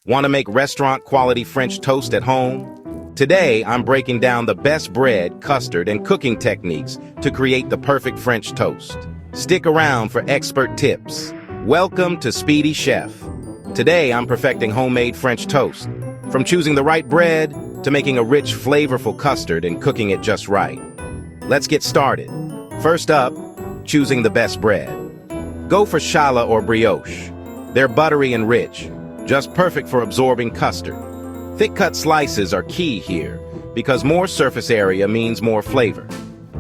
Want to make restaurant-quality French toast at home? Today, I'm breaking down the best bread, custard, and cooking techniques to create the perfect French toast. Stick around for expert tips. Welcome to Speedy Chef. Today, I'm perfecting homemade French toast. From choosing the right bread to making a rich, flavorful custard and cooking it just right. Let's get started. First up, choosing the best bread. Go for challah or brioche. They're buttery and rich, just perfect for absorbing custard. Thick-cut slices are key here, because more surface area means more flavor.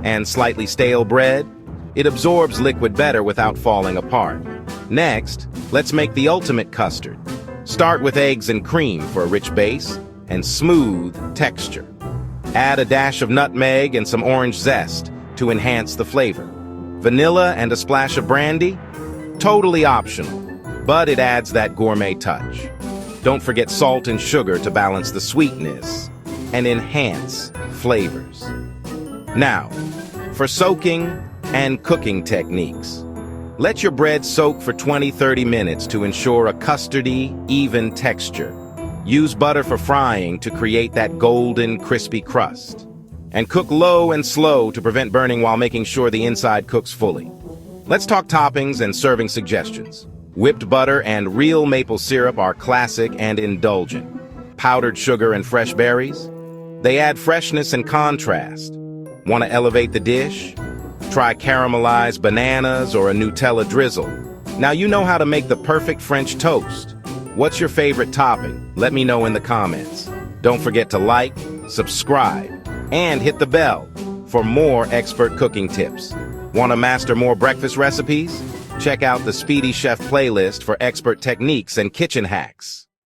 And slightly stale bread? It absorbs liquid better without falling apart. Next, let's make the ultimate custard. Start with eggs and cream for a rich base and smooth texture. Add a dash of nutmeg and some orange zest to enhance the flavor. Vanilla and a splash of brandy? Totally optional, but it adds that gourmet touch. Don't forget salt and sugar to balance the sweetness and enhance flavors. Now, for soaking and cooking techniques. Let your bread soak for 20-30 minutes to ensure a custardy, even texture. Use butter for frying to create that golden, crispy crust. And cook low and slow to prevent burning while making sure the inside cooks fully. Let's talk toppings and serving suggestions. Whipped butter and real maple syrup are classic and indulgent. Powdered sugar and fresh berries? They add freshness and contrast. Want to elevate the dish? Try caramelized bananas or a Nutella drizzle. Now you know how to make the perfect French toast. What's your favorite topping? Let me know in the comments. Don't forget to like, subscribe, and hit the bell for more expert cooking tips. Want to master more breakfast recipes? Check out the Speedy Chef playlist for expert techniques and kitchen hacks.